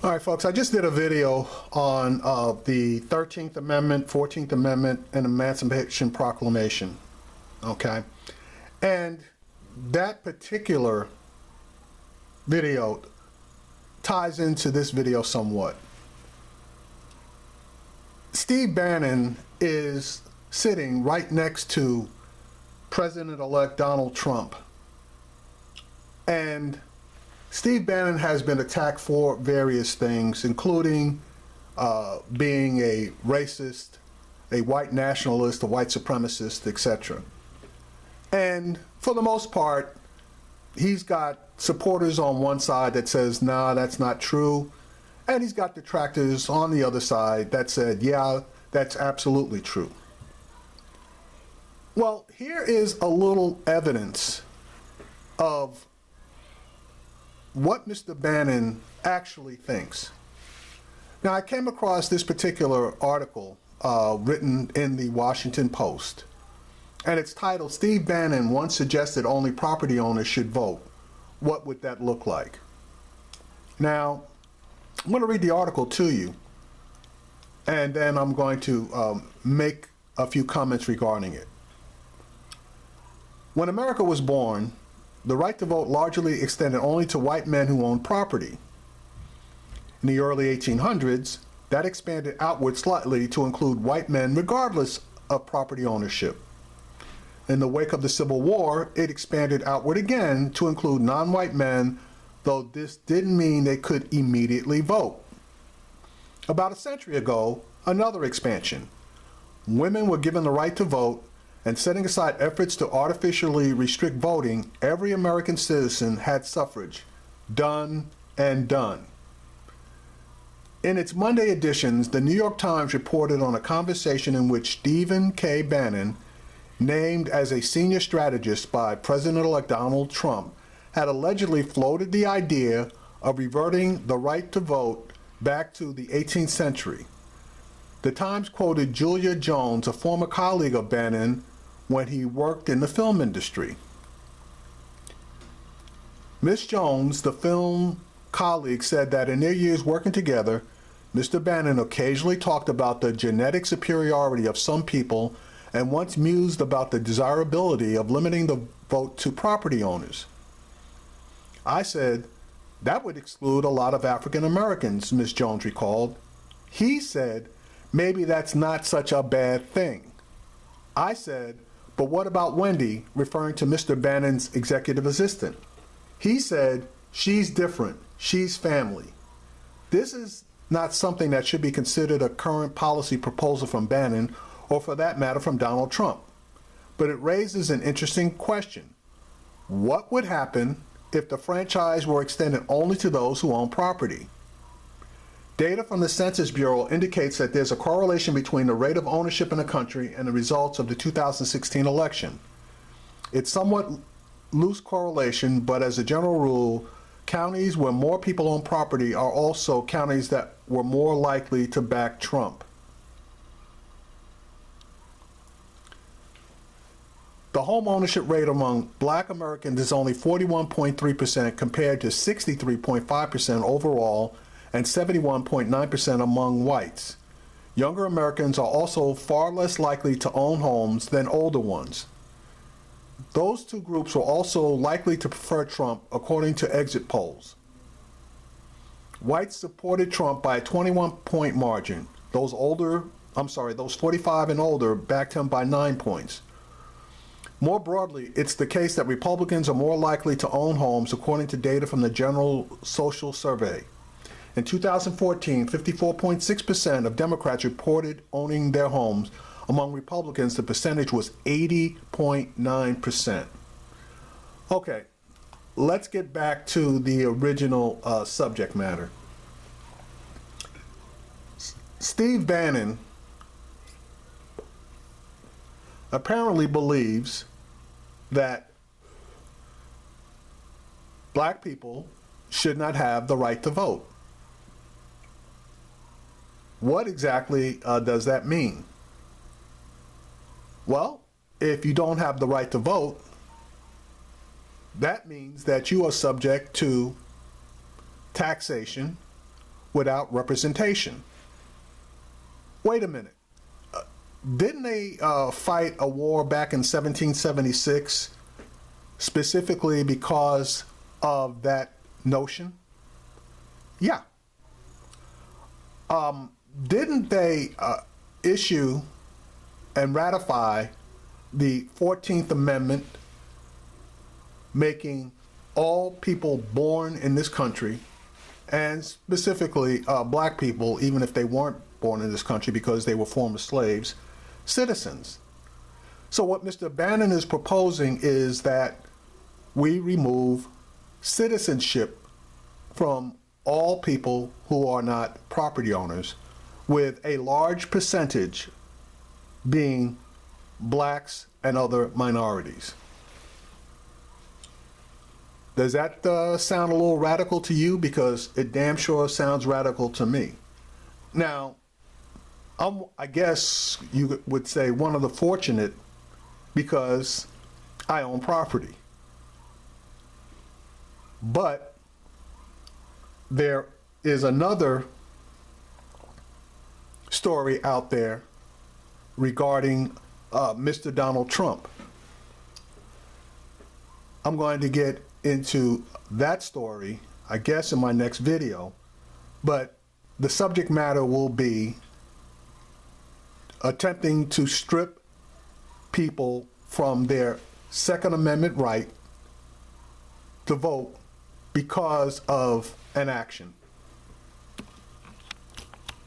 All right, folks, I just did a video on the 13th Amendment, 14th Amendment, and Emancipation Proclamation, okay? And that particular video ties into this video somewhat. Steve Bannon is sitting right next to President-elect Donald Trump. And Steve Bannon has been attacked for various things, including being a racist, a white nationalist, a white supremacist, etc. And for the most part, he's got supporters on one side that says, nah, that's not true. And he's got detractors on the other side that said, yeah, that's absolutely true. Well, here is a little evidence of what Mr. Bannon actually thinks. Now, I came across this particular article written in the Washington Post, and it's titled, "Steve Bannon once suggested only property owners should vote. What would that look like?" Now, I'm going to read the article to you, and then I'm going to make a few comments regarding it. When America was born, the right to vote largely extended only to white men who owned property. In the early 1800s, that expanded outward slightly to include white men regardless of property ownership. In the wake of the Civil War, it expanded outward again to include non-white men, though this didn't mean they could immediately vote. About a century ago, another expansion. Women were given the right to vote, and setting aside efforts to artificially restrict voting, every American citizen had suffrage. Done and done. In its Monday editions, the New York Times reported on a conversation in which Stephen K. Bannon, named as a senior strategist by President-elect Donald Trump, had allegedly floated the idea of reverting the right to vote back to the 18th century. The Times quoted Julia Jones, a former colleague of Bannon, when he worked in the film industry. Ms. Jones, the film colleague, said that in their years working together, Mr. Bannon occasionally talked about the genetic superiority of some people and once mused about the desirability of limiting the vote to property owners. I said, that would exclude a lot of African Americans, Ms. Jones recalled. He said, maybe that's not such a bad thing. I said, but what about Wendy, referring to Mr. Bannon's executive assistant? He said, she's different, she's family. This is not something that should be considered a current policy proposal from Bannon, or for that matter from Donald Trump. But it raises an interesting question. What would happen if the franchise were extended only to those who own property? Data from the Census Bureau indicates that there's a correlation between the rate of ownership in the country and the results of the 2016 election. It's somewhat loose correlation, but as a general rule, counties where more people own property are also counties that were more likely to back Trump. The home ownership rate among Black Americans is only 41.3% compared to 63.5% overall and 71.9% among whites. Younger Americans are also far less likely to own homes than older ones. Those two groups were also likely to prefer Trump, according to exit polls. Whites supported Trump by a 21-point margin. Those 45 and older backed him by 9 points. More broadly, it's the case that Republicans are more likely to own homes, according to data from the General Social Survey. In 2014, 54.6% of Democrats reported owning their homes. Among Republicans, the percentage was 80.9%. Okay, let's get back to the original subject matter. Steve Bannon apparently believes that Black people should not have the right to vote. What exactly does that mean? Well, if you don't have the right to vote, that means that you are subject to taxation, without representation. Wait a minute. Didn't they fight a war back in 1776 specifically because of that notion? Yeah. Didn't they issue and ratify the 14th Amendment, making all people born in this country, and specifically black people, even if they weren't born in this country because they were former slaves, citizens? So what Mr. Bannon is proposing is that we remove citizenship from all people who are not property owners, with a large percentage being blacks and other minorities. Does that sound a little radical to you? Because it damn sure sounds radical to me. Now, I guess you would say one of the fortunate because I own property. But there is another story out there regarding Mr. Donald Trump. I'm going to get into that story, I guess, in my next video, but the subject matter will be attempting to strip people from their Second Amendment right to vote because of an action.